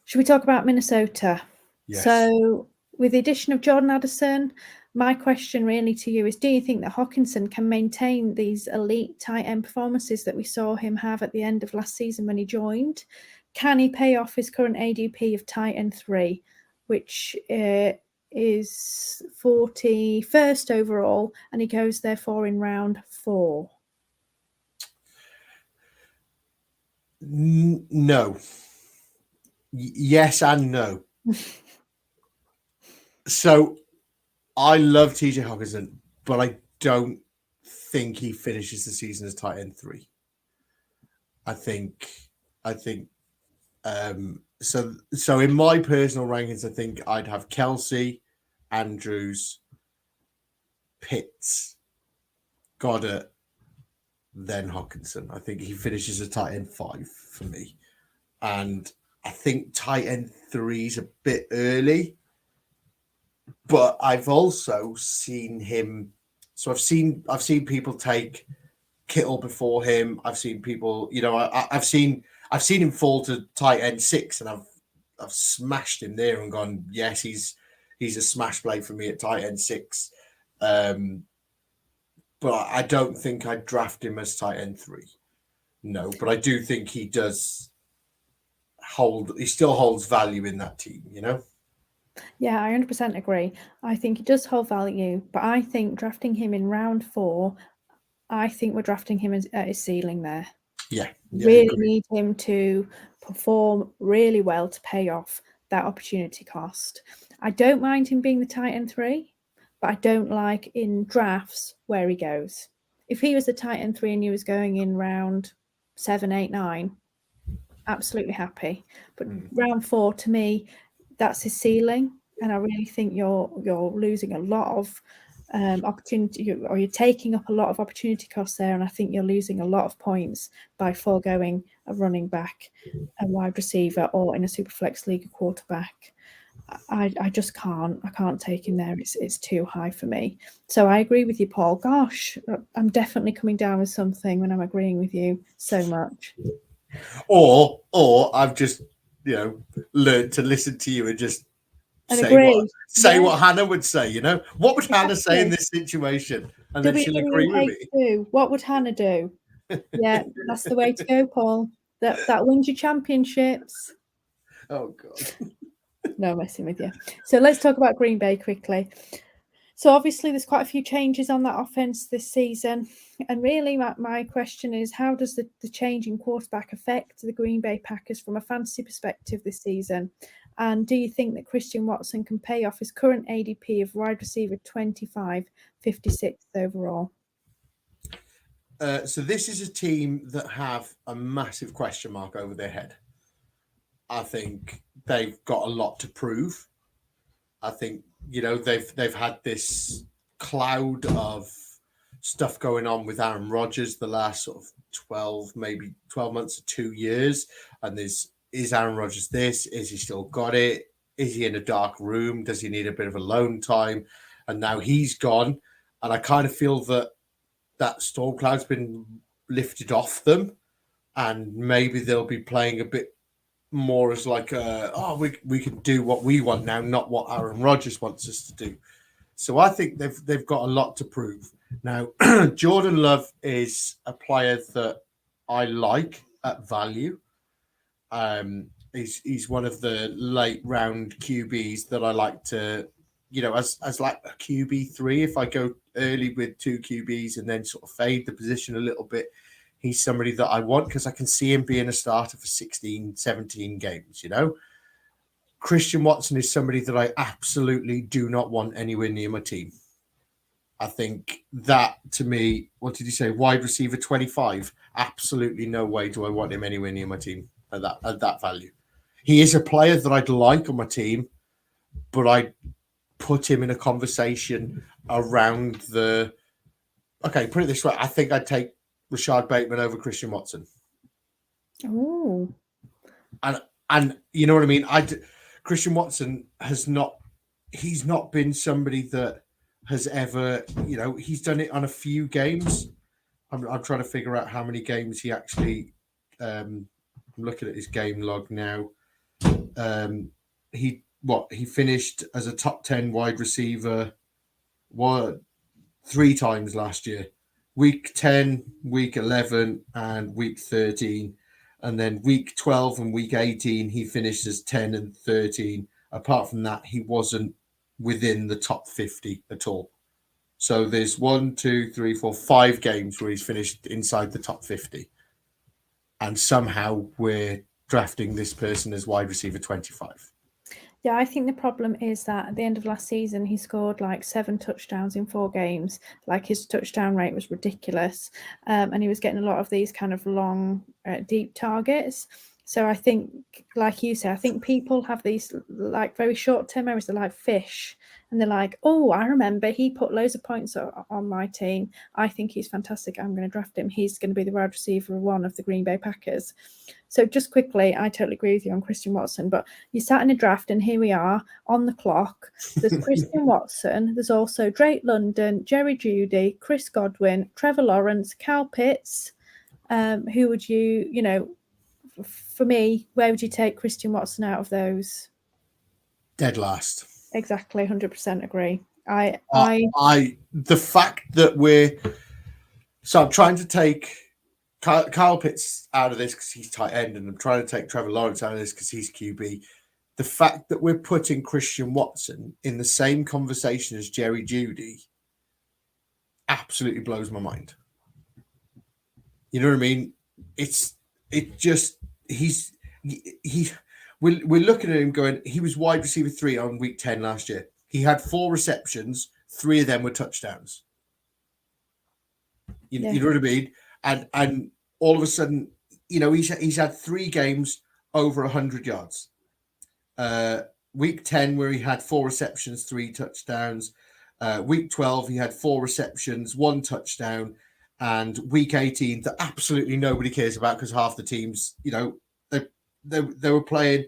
Should we talk about Minnesota? Yes. So with the addition of Jordan Addison, my question really to you is, do you think that Hockenson can maintain these elite tight end performances that we saw him have at the end of last season when he joined? Can he pay off his current ADP of tight end 3, which is 41st overall, and he goes therefore in round 4? No. Yes and no. So I love TJ Hockenson, but I don't think he finishes the season as tight end 3. I think So in my personal rankings, I think I'd have Kelsey, Andrews, Pitts, Goddard, then Hawkinson. I think he finishes a tight end 5 for me. And I think tight end 3 is a bit early. But I've also seen him. So I've seen people take Kittle before him. I've seen people, I've seen him fall to tight end 6, and I've smashed him there and gone, yes, he's a smash play for me at tight end 6. But I don't think I'd draft him as tight end 3. No, but I do think he still holds value in that team, Yeah, I 100% agree. I think he does hold value, but I think drafting him in round 4, I think we're drafting him at his ceiling there. Yeah. Really agreed. need him to perform really well to pay off that opportunity cost. I don't mind him being the tight end 3, but I don't like in drafts where he goes. If he was the tight end 3 and he was going in round 7, 8, 9, absolutely happy. But round 4, to me, that's his ceiling, and I really think you're losing a lot of opportunity, or you're taking up a lot of opportunity costs there, and I think you're losing a lot of points by foregoing a running back, a wide receiver, or in a super flex league a quarterback. I just can't. I can't take him there. It's too high for me. So I agree with you, Paul. Gosh, I'm definitely coming down with something when I'm agreeing with you so much. Or I've just learned to listen to you and just And say what Hannah would say. What would Hannah say in this situation, and then she'll agree with me. What would Hannah do? Yeah, that's the way to go, Paul. That wins you championships. Oh God. No, messing with you. So let's talk about Green Bay quickly. So obviously there's quite a few changes on that offense this season. And really my question is, how does the change in quarterback affect the Green Bay Packers from a fantasy perspective this season? And do you think that Christian Watson can pay off his current ADP of wide receiver 25, 56th overall? So this is a team that have a massive question mark over their head. I think they've got a lot to prove. I think, they've had this cloud of stuff going on with Aaron Rodgers the last sort of 12 months to 2 years. And is Aaron Rodgers this? Is he still got it? Is he in a dark room? Does he need a bit of alone time? And now he's gone. And I kind of feel that storm cloud's been lifted off them. And maybe they'll be playing a bit more as like we can do what we want now, not what Aaron Rodgers wants us to do. So I think they've got a lot to prove. Now, Jordan Love is a player that I like at value. He's one of the late round QBs that I like to, as like a QB3. If I go early with 2 QBs and then sort of fade the position a little bit, he's somebody that I want because I can see him being a starter for 16, 17 games, Christian Watson is somebody that I absolutely do not want anywhere near my team. I think that, to me, what did you say? Wide receiver 25? Absolutely no way do I want him anywhere near my team at that value. He is a player that I'd like on my team, but I'd put him in a conversation around put it this way. I think I'd take Rashad Bateman over Christian Watson. Oh, and you know what I mean. Christian Watson he's not been somebody that has ever, he's done it on a few games. I'm trying to figure out how many games he actually. I'm looking at his game log now. He finished as a top 10 wide receiver 3 times last year. Week 10, week 11, and week 13. And then week 12 and week 18, he finished as 10 and 13. Apart from that, he wasn't within the top 50 at all. So there's 5 games where he's finished inside the top 50. And somehow we're drafting this person as wide receiver 25. Yeah, I think the problem is that at the end of last season, he scored like 7 touchdowns in 4 games. Like his touchdown rate was ridiculous. And he was getting a lot of these kind of long, deep targets. So I think, like you say, I think people have these like very short-term memories. They're like fish, and they're like, "Oh, I remember he put loads of points on my team. I think he's fantastic. I'm going to draft him. He's going to be the wide receiver one of the Green Bay Packers." So just quickly, I totally agree with you on Christian Watson, but you sat in a draft, and here we are on the clock. There's Christian Watson. There's also Drake London, Jerry Jeudy, Chris Godwin, Trevor Lawrence, Cal Pitts. Who would you? For me, where would you take Christian Watson out of those? Dead last. Exactly, 100% agree. I the fact that so I'm trying to take Kyle Pitts out of this because he's tight end, and I'm trying to take Trevor Lawrence out of this because he's QB. The fact that we're putting Christian Watson in the same conversation as Jerry Jeudy absolutely blows my mind. You know what I mean? We're looking at him going, he was wide receiver 3 on week 10 last year. He had 4 receptions, 3 of them were touchdowns. You know what I mean? And all of a sudden, he's had 3 games over 100 yards. Week 10, where he had 4 receptions, 3 touchdowns. Week 12, he had 4 receptions, 1 touchdown. And week 18, that absolutely nobody cares about because half the teams, they were playing,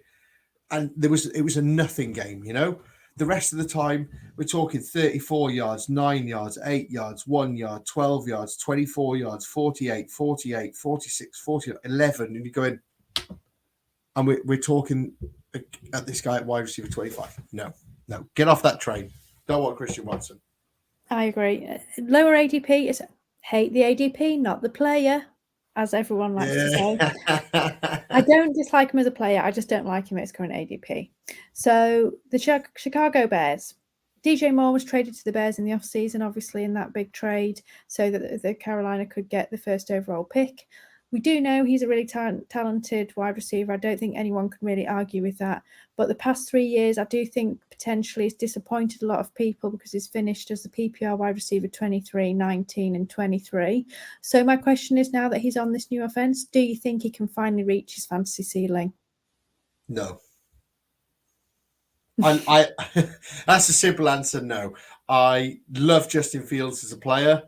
and it was a nothing game. The rest of the time we're talking 34 yards, 9 yards, 8 yards, 1 yard, 12 yards, 24 yards, 48, 48, 46, 40, 11, and you're going, and we're talking at this guy at wide receiver 25. No, get off that train. Don't want Christian Watson. I agree. Lower ADP is hate the ADP, not the player, as everyone likes to say. I don't dislike him as a player. I just don't like him at his current ADP. So the Chicago Bears. DJ Moore was traded to the Bears in the offseason, obviously, in that big trade, so that the Carolina could get the first overall pick. We do know he's a really talented wide receiver. I don't think anyone can really argue with that. But the past 3 years, I do think potentially it's disappointed a lot of people because he's finished as the PPR wide receiver 23, 19, and 23. So my question is, now that he's on this new offense, do you think he can finally reach his fantasy ceiling? No. I that's a simple answer, no. I love Justin Fields as a player.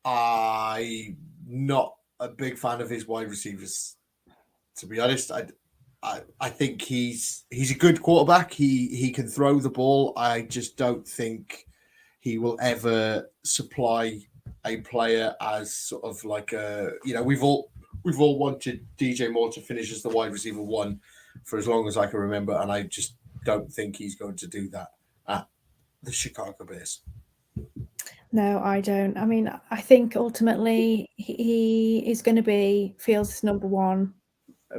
I'm not a big fan of his wide receivers, to be honest. I think he's a good quarterback. He can throw the ball. I just don't think he will ever supply a player as sort of like we've all wanted DJ Moore to finish as the wide receiver 1 for as long as I can remember, and I just don't think he's going to do that at the Chicago Bears. No, I don't. I mean, I think ultimately he is going to be Fields' number 1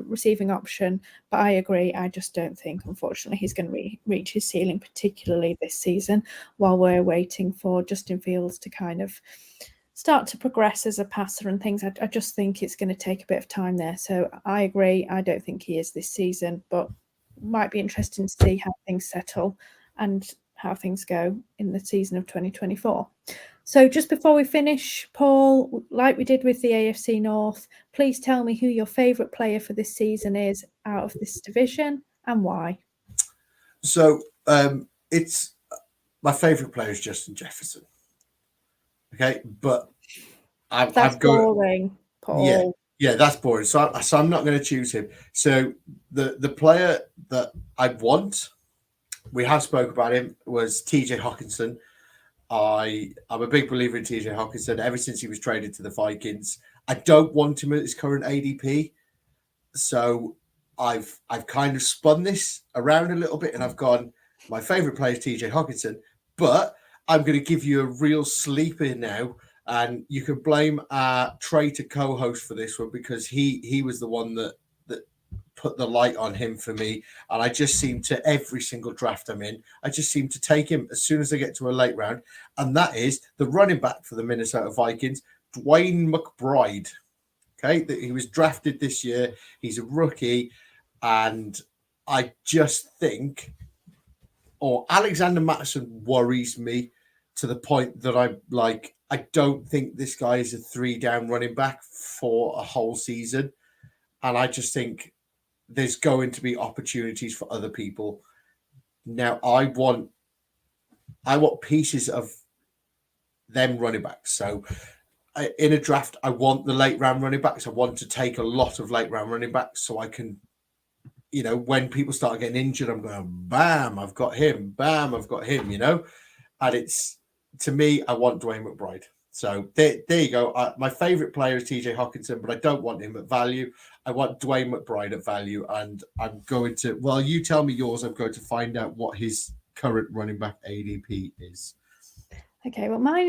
receiving option, but I agree. I just don't think, unfortunately, he's going to reach his ceiling, particularly this season, while we're waiting for Justin Fields to kind of start to progress as a passer and things. I just think it's going to take a bit of time there. So I agree. I don't think he is this season, but might be interesting to see how things settle and how things go in the season of 2024. So just before we finish, Paul, like we did with the AFC North, please tell me who your favourite player for this season is out of this division and why. So it's my favourite player is Justin Jefferson. Okay, but that's boring, Paul. Yeah, that's boring. So I'm not going to choose him. So the player that I want, we have spoke about him, was TJ Hawkinson. I'm a big believer in TJ Hawkinson ever since he was traded to the Vikings. I don't want him at his current ADP. So I've kind of spun this around a little bit, and I've gone, my favorite player is TJ Hawkinson, but I'm going to give you a real sleeper now, and you can blame our traitor co-host for this one because he was the one that put the light on him for me, and I just seem to, every single draft I'm in, I just seem to take him as soon as I get to a late round, and that is the running back for the Minnesota Vikings, Dwayne McBride. Okay, he was drafted this year. He's a rookie, and I just think, Alexander Mattison worries me to the point that I don't think this guy is a 3-down running back for a whole season. And I just think there's going to be opportunities for other people. Now, I want pieces of them running backs. So in a draft, I want the late round running backs. I want to take a lot of late round running backs so I can, when people start getting injured, I'm going, bam, I've got him. Bam, I've got him, And it's, to me, I want Dwayne McBride. So there you go. My favorite player is TJ Hawkinson, but I don't want him at value. I want Dwayne McBride at value. And I'm going to, well, you tell me yours. I'm going to find out what his current running back ADP is. Okay, well, I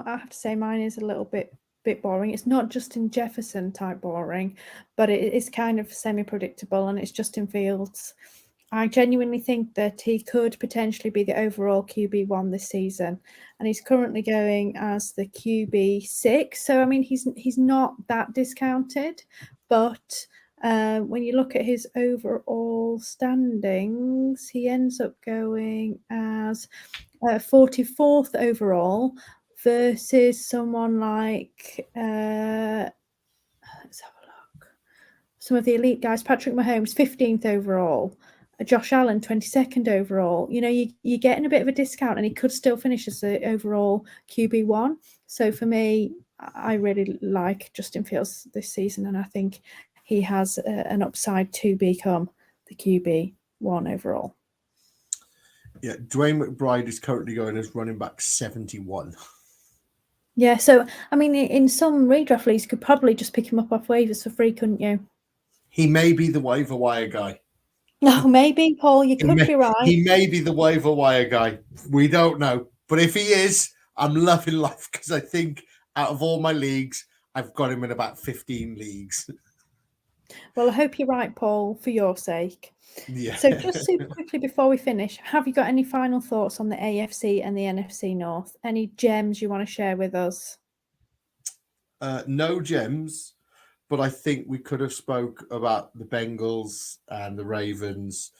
have to say mine is a little bit boring. It's not Justin Jefferson type boring, but it is kind of semi-predictable, and it's Justin Fields. I genuinely think that he could potentially be the overall QB1 this season, and he's currently going as the QB6. So, I mean, he's not that discounted, but when you look at his overall standings, he ends up going as 44th overall versus someone like, let's have a look, some of the elite guys. Patrick Mahomes, 15th overall. Josh Allen, 22nd overall. You're getting a bit of a discount, and he could still finish as the overall QB1. So for me, I really like Justin Fields this season, and I think he has an upside to become the QB1 overall. Yeah, Dwayne McBride is currently going as running back 71. Yeah, so, I mean, in some redraft leagues, you could probably just pick him up off waivers for free, couldn't you? He may be the waiver wire guy. No, maybe, Paul, you could be right. He may be the waiver wire guy. We don't know. But if he is, I'm loving life, because I think out of all my leagues, I've got him in about 15 leagues. Well, I hope you're right, Paul, for your sake. Yeah. So just super quickly before we finish, have you got any final thoughts on the AFC and the NFC North? Any gems you want to share with us? No gems, but I think we could have spoke about the Bengals and the Ravens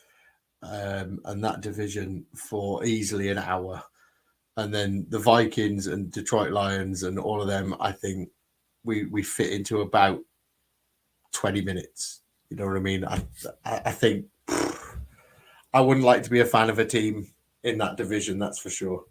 and that division for easily an hour. And then the Vikings and Detroit Lions and all of them, I think we fit into about 20 minutes. You know what I mean? I think I wouldn't like to be a fan of a team in that division, that's for sure.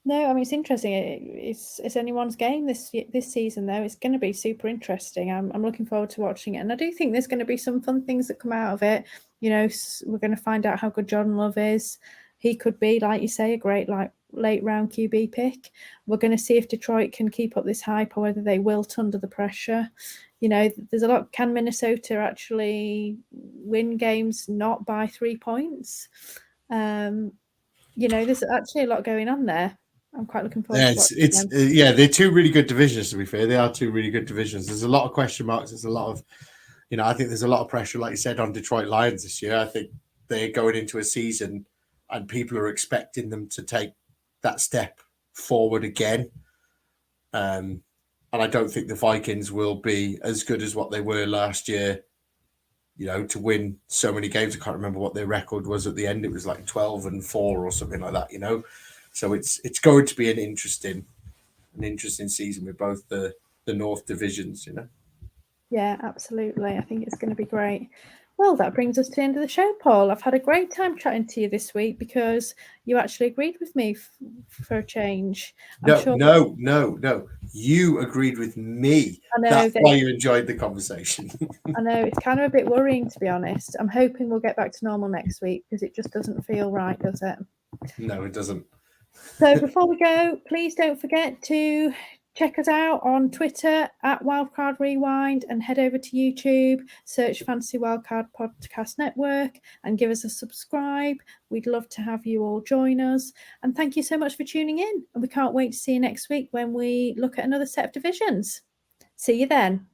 No, I mean, it's interesting. It's anyone's game this season, though. It's going to be super interesting. I'm looking forward to watching it. And I do think there's going to be some fun things that come out of it. We're going to find out how good Jordan Love is. He could be, like you say, a great late round QB pick. We're going to see if Detroit can keep up this hype or whether they wilt under the pressure. There's a lot. Can Minnesota actually win games not by 3 points? There's actually a lot going on there. I'm quite looking forward to them. They're two really good divisions, to be fair. They are two really good divisions. There's a lot of question marks. There's a lot of, I think there's a lot of pressure, like you said, on Detroit Lions this year. I think they're going into a season and people are expecting them to take that step forward again. And I don't think the Vikings will be as good as what they were last year, to win so many games. I can't remember what their record was at the end. It was like 12-4 or something like that, So it's going to be an interesting season with both the North divisions, Yeah, absolutely. I think it's going to be great. Well, that brings us to the end of the show, Paul. I've had a great time chatting to you this week because you actually agreed with me for a change. No. You agreed with me. I know. That's why you enjoyed the conversation. I know. It's kind of a bit worrying, to be honest. I'm hoping we'll get back to normal next week because it just doesn't feel right, does it? No, it doesn't. So before we go, please don't forget to check us out on Twitter at Wildcard Rewind and head over to YouTube, search Fantasy Wildcard Podcast Network and give us a subscribe. We'd love to have you all join us. And thank you so much for tuning in. And we can't wait to see you next week when we look at another set of divisions. See you then.